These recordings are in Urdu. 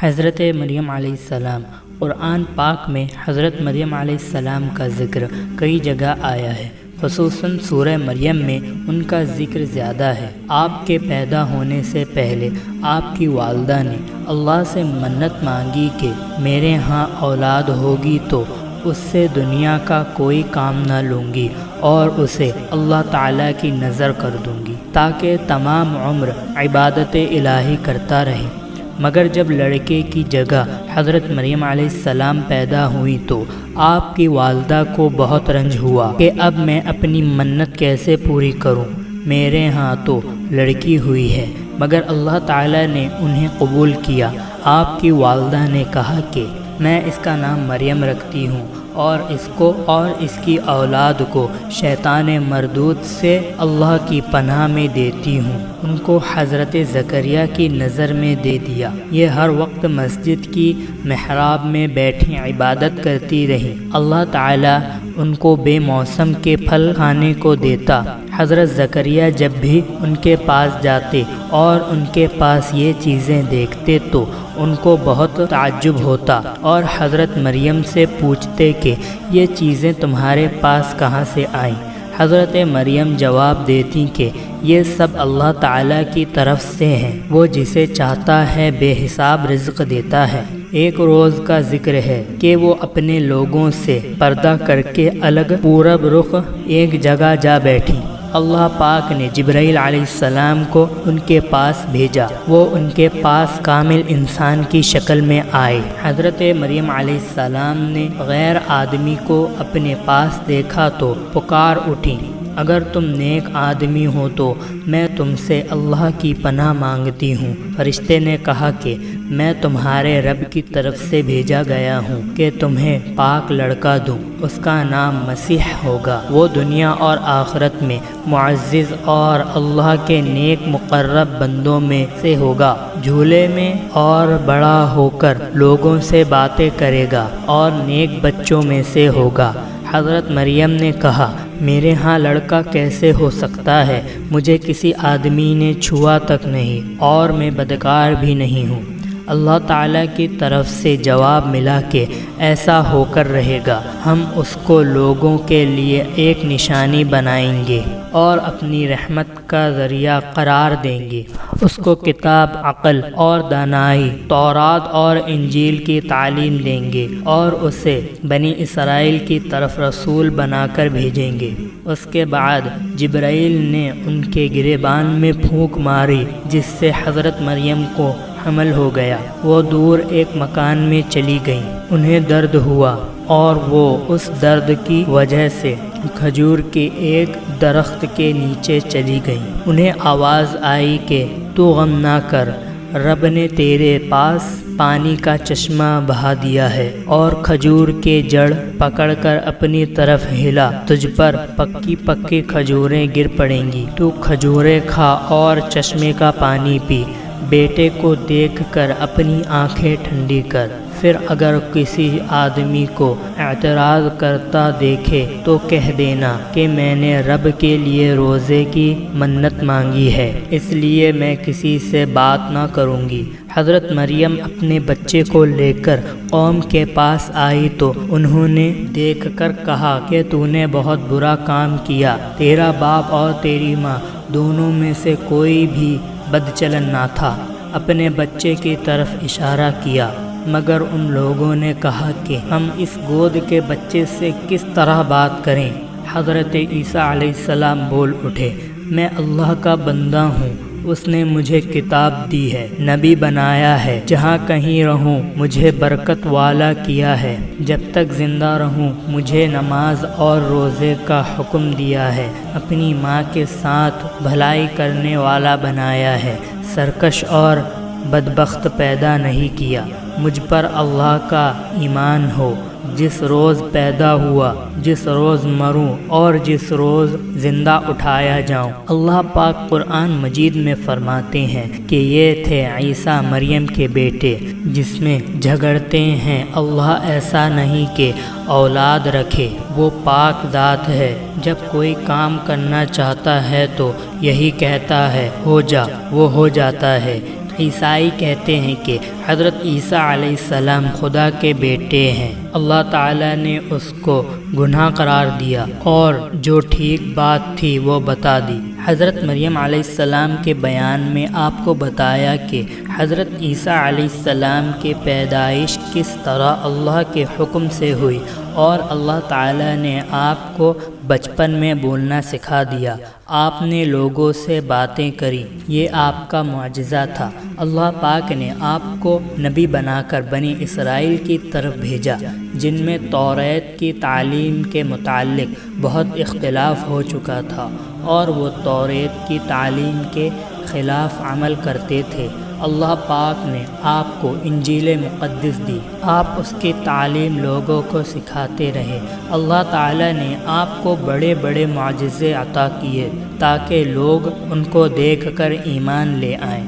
حضرت مریم علیہ السلام۔ قرآن پاک میں حضرت مریم علیہ السلام کا ذکر کئی جگہ آیا ہے، خصوصاً سورہ مریم میں ان کا ذکر زیادہ ہے۔ آپ کے پیدا ہونے سے پہلے آپ کی والدہ نے اللہ سے منت مانگی کہ میرے ہاں اولاد ہوگی تو اس سے دنیا کا کوئی کام نہ لوں گی اور اسے اللہ تعالیٰ کی نذر کر دوں گی تاکہ تمام عمر عبادت الہی کرتا رہے۔ مگر جب لڑکے کی جگہ حضرت مریم علیہ السلام پیدا ہوئی تو آپ کی والدہ کو بہت رنج ہوا کہ اب میں اپنی منت کیسے پوری کروں، میرے ہاں تو لڑکی ہوئی ہے۔ مگر اللہ تعالیٰ نے انہیں قبول کیا۔ آپ کی والدہ نے کہا کہ میں اس کا نام مریم رکھتی ہوں اور اس کو اور اس کی اولاد کو شیطان مردود سے اللہ کی پناہ میں دیتی ہوں۔ ان کو حضرت زکریا کی نظر میں دے دیا۔ یہ ہر وقت مسجد کی محراب میں بیٹھی عبادت کرتی رہی۔ اللہ تعالیٰ ان کو بے موسم کے پھل کھانے کو دیتا۔ حضرت زکریا جب بھی ان کے پاس جاتے اور ان کے پاس یہ چیزیں دیکھتے تو ان کو بہت تعجب ہوتا اور حضرت مریم سے پوچھتے کہ یہ چیزیں تمہارے پاس کہاں سے آئیں؟ حضرت مریم جواب دیتی کہ یہ سب اللہ تعالیٰ کی طرف سے ہیں، وہ جسے چاہتا ہے بے حساب رزق دیتا ہے۔ ایک روز کا ذکر ہے کہ وہ اپنے لوگوں سے پردہ کر کے الگ پورب رخ ایک جگہ جا بیٹھی۔ اللہ پاک نے جبرائیل علیہ السلام کو ان کے پاس بھیجا۔ وہ ان کے پاس کامل انسان کی شکل میں آئے۔ حضرت مریم علیہ السلام نے غیر آدمی کو اپنے پاس دیکھا تو پکار اٹھی، اگر تم نیک آدمی ہو تو میں تم سے اللہ کی پناہ مانگتی ہوں۔ فرشتے نے کہا کہ میں تمہارے رب کی طرف سے بھیجا گیا ہوں کہ تمہیں پاک لڑکا دوں، اس کا نام مسیح ہوگا۔ وہ دنیا اور آخرت میں معزز اور اللہ کے نیک مقرب بندوں میں سے ہوگا۔ جھولے میں اور بڑا ہو کر لوگوں سے باتیں کرے گا اور نیک بچوں میں سے ہوگا۔ حضرت مریم نے کہا، میرے ہاں لڑکا کیسے ہو سکتا ہے؟ مجھے کسی آدمی نے چھوا تک نہیں اور میں بدکار بھی نہیں ہوں۔ اللہ تعالیٰ کی طرف سے جواب ملا کہ ایسا ہو کر رہے گا، ہم اس کو لوگوں کے لیے ایک نشانی بنائیں گے اور اپنی رحمت کا ذریعہ قرار دیں گے۔ اس کو کتاب، عقل اور دانائی، تورات اور انجیل کی تعلیم دیں گے اور اسے بنی اسرائیل کی طرف رسول بنا کر بھیجیں گے۔ اس کے بعد جبرائیل نے ان کے گریبان میں پھونک ماری جس سے حضرت مریم کو حمل ہو گیا۔ وہ دور ایک مکان میں چلی گئیں۔ انہیں درد ہوا اور وہ اس درد کی وجہ سے کھجور کے ایک درخت کے نیچے چلی گئیں۔ انہیں آواز آئی کہ تو غم نہ کر، رب نے تیرے پاس پانی کا چشمہ بہا دیا ہے اور کھجور کے جڑ پکڑ کر اپنی طرف ہلا، تجھ پر پکی پکی کھجوریں گر پڑیں گی، تو کھجوریں کھا اور چشمے کا پانی پی، بیٹے کو دیکھ کر اپنی آنکھیں ٹھنڈی کر۔ پھر اگر کسی آدمی کو اعتراض کرتا دیکھے تو کہہ دینا کہ میں نے رب کے لیے روزے کی منت مانگی ہے، اس لیے میں کسی سے بات نہ کروں گی۔ حضرت مریم اپنے بچے کو لے کر قوم کے پاس آئی تو انہوں نے دیکھ کر کہا کہ تو نے بہت برا کام کیا، تیرا باپ اور تیری ماں دونوں میں سے کوئی بھی بد چلن نہ تھا۔ اپنے بچے کی طرف اشارہ کیا، مگر ان لوگوں نے کہا کہ ہم اس گود کے بچے سے کس طرح بات کریں؟ حضرت عیسیٰ علیہ السلام بول اٹھے، میں اللہ کا بندہ ہوں، اس نے مجھے کتاب دی ہے، نبی بنایا ہے، جہاں کہیں رہوں مجھے برکت والا کیا ہے، جب تک زندہ رہوں مجھے نماز اور روزے کا حکم دیا ہے، اپنی ماں کے ساتھ بھلائی کرنے والا بنایا ہے، سرکش اور بدبخت پیدا نہیں کیا۔ مجھ پر اللہ کا ایمان ہو، جس روز پیدا ہوا، جس روز مروں اور جس روز زندہ اٹھایا جاؤں۔ اللہ پاک قرآن مجید میں فرماتے ہیں کہ یہ تھے عیسیٰ مریم کے بیٹے، جس میں جھگڑتے ہیں اللہ ایسا نہیں کہ اولاد رکھے، وہ پاک ذات ہے، جب کوئی کام کرنا چاہتا ہے تو یہی کہتا ہے ہو جا، وہ ہو جاتا ہے۔ عیسائی کہتے ہیں کہ حضرت عیسیٰ علیہ السلام خدا کے بیٹے ہیں۔ اللہ تعالیٰ نے اس کو گناہ قرار دیا اور جو ٹھیک بات تھی وہ بتا دی۔ حضرت مریم علیہ السلام کے بیان میں آپ کو بتایا کہ حضرت عیسیٰ علیہ السلام کی پیدائش کس طرح اللہ کے حکم سے ہوئی، اور اللہ تعالیٰ نے آپ کو بچپن میں بولنا سکھا دیا، آپ نے لوگوں سے باتیں کری، یہ آپ کا معجزہ تھا۔ اللہ پاک نے آپ کو نبی بنا کر بنی اسرائیل کی طرف بھیجا، جن میں توریت کی تعلیم کے متعلق بہت اختلاف ہو چکا تھا اور وہ توریت کی تعلیم کے خلاف عمل کرتے تھے۔ اللہ پاک نے آپ کو انجیل مقدس دی، آپ اس کی تعلیم لوگوں کو سکھاتے رہے۔ اللہ تعالیٰ نے آپ کو بڑے بڑے معجزے عطا کیے تاکہ لوگ ان کو دیکھ کر ایمان لے آئیں۔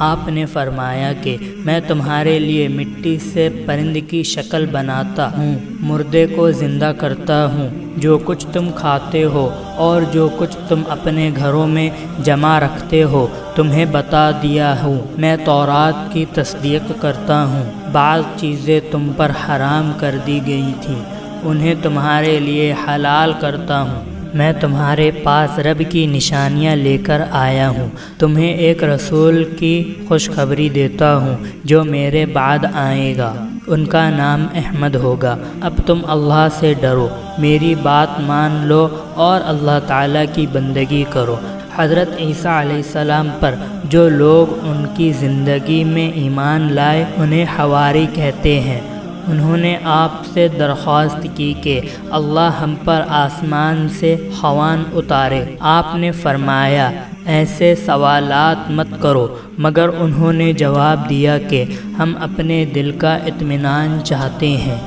آپ نے فرمایا کہ میں تمہارے لیے مٹی سے پرند کی شکل بناتا ہوں، مردے کو زندہ کرتا ہوں، جو کچھ تم کھاتے ہو اور جو کچھ تم اپنے گھروں میں جمع رکھتے ہو تمہیں بتا دیا ہوں۔ میں تورات کی تصدیق کرتا ہوں، بعض چیزیں تم پر حرام کر دی گئی تھیں انہیں تمہارے لیے حلال کرتا ہوں۔ میں تمہارے پاس رب کی نشانیاں لے کر آیا ہوں، تمہیں ایک رسول کی خوشخبری دیتا ہوں جو میرے بعد آئے گا، ان کا نام احمد ہوگا۔ اب تم اللہ سے ڈرو، میری بات مان لو اور اللہ تعالیٰ کی بندگی کرو۔ حضرت عیسیٰ علیہ السلام پر جو لوگ ان کی زندگی میں ایمان لائے انہیں حواری کہتے ہیں۔ انہوں نے آپ سے درخواست کی کہ اللہ ہم پر آسمان سے خوان اتارے۔ آپ نے فرمایا ایسے سوالات مت کرو، مگر انہوں نے جواب دیا کہ ہم اپنے دل کا اطمینان چاہتے ہیں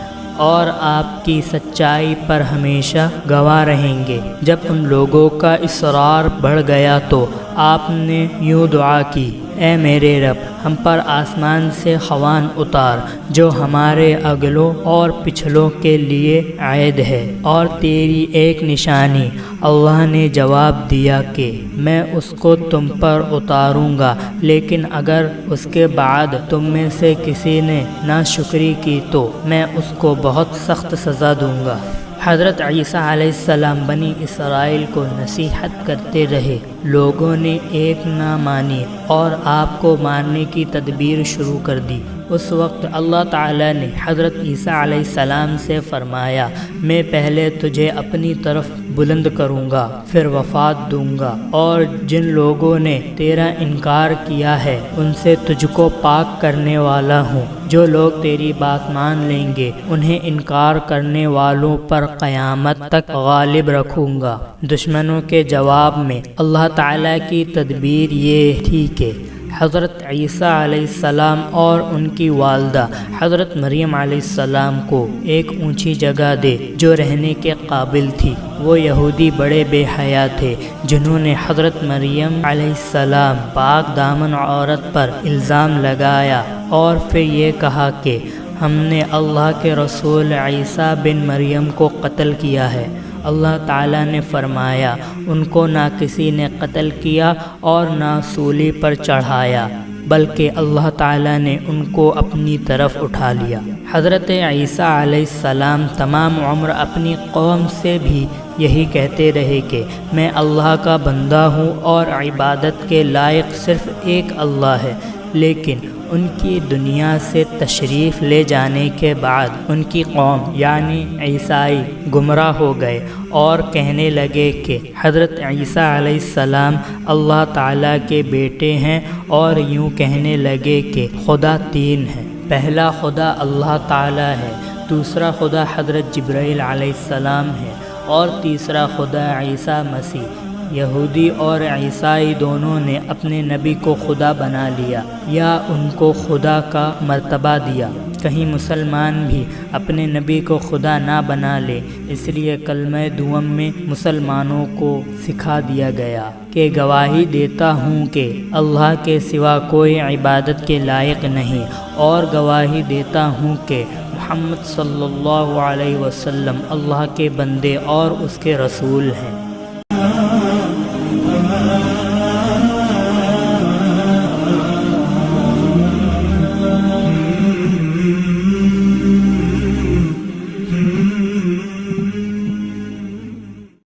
اور آپ کی سچائی پر ہمیشہ گواہ رہیں گے۔ جب ان لوگوں کا اصرار بڑھ گیا تو آپ نے یوں دعا کی، اے میرے رب، ہم پر آسمان سے خوان اتار جو ہمارے اگلوں اور پچھلوں کے لیے عید ہے اور تیری ایک نشانی۔ اللہ نے جواب دیا کہ میں اس کو تم پر اتاروں گا، لیکن اگر اس کے بعد تم میں سے کسی نے ناشکری کی تو میں اس کو بہت سخت سزا دوں گا۔ حضرت عیسیٰ علیہ السلام بنی اسرائیل کو نصیحت کرتے رہے، لوگوں نے ایک نہ مانی اور آپ کو مارنے کی تدبیر شروع کر دی۔ اس وقت اللہ تعالیٰ نے حضرت عیسیٰ علیہ السلام سے فرمایا، میں پہلے تجھے اپنی طرف بلند کروں گا، پھر وفات دوں گا، اور جن لوگوں نے تیرا انکار کیا ہے ان سے تجھ کو پاک کرنے والا ہوں۔ جو لوگ تیری بات مان لیں گے انہیں انکار کرنے والوں پر قیامت تک غالب رکھوں گا۔ دشمنوں کے جواب میں اللہ تعالیٰ کی تدبیر یہ تھی کہ حضرت عیسیٰ علیہ السلام اور ان کی والدہ حضرت مریم علیہ السلام کو ایک اونچی جگہ دے جو رہنے کے قابل تھی۔ وہ یہودی بڑے بے حیا تھے جنہوں نے حضرت مریم علیہ السلام پاک دامن عورت پر الزام لگایا اور پھر یہ کہا کہ ہم نے اللہ کے رسول عیسیٰ بن مریم کو قتل کیا ہے۔ اللہ تعالیٰ نے فرمایا ان کو نہ کسی نے قتل کیا اور نہ سولی پر چڑھایا، بلکہ اللہ تعالیٰ نے ان کو اپنی طرف اٹھا لیا۔ حضرت عیسیٰ علیہ السلام تمام عمر اپنی قوم سے بھی یہی کہتے رہے کہ میں اللہ کا بندہ ہوں اور عبادت کے لائق صرف ایک اللہ ہے، لیکن ان کی دنیا سے تشریف لے جانے کے بعد ان کی قوم یعنی عیسائی گمراہ ہو گئے اور کہنے لگے کہ حضرت عیسیٰ علیہ السلام اللہ تعالیٰ کے بیٹے ہیں، اور یوں کہنے لگے کہ خدا تین ہے، پہلا خدا اللہ تعالیٰ ہے، دوسرا خدا حضرت جبرائیل علیہ السلام ہے اور تیسرا خدا عیسیٰ مسیح۔ یہودی اور عیسائی دونوں نے اپنے نبی کو خدا بنا لیا یا ان کو خدا کا مرتبہ دیا۔ کہیں مسلمان بھی اپنے نبی کو خدا نہ بنا لے، اس لیے کلمہ دوم میں مسلمانوں کو سکھا دیا گیا کہ گواہی دیتا ہوں کہ اللہ کے سوا کوئی عبادت کے لائق نہیں، اور گواہی دیتا ہوں کہ محمد صلی اللہ علیہ وسلم اللہ کے بندے اور اس کے رسول ہیں۔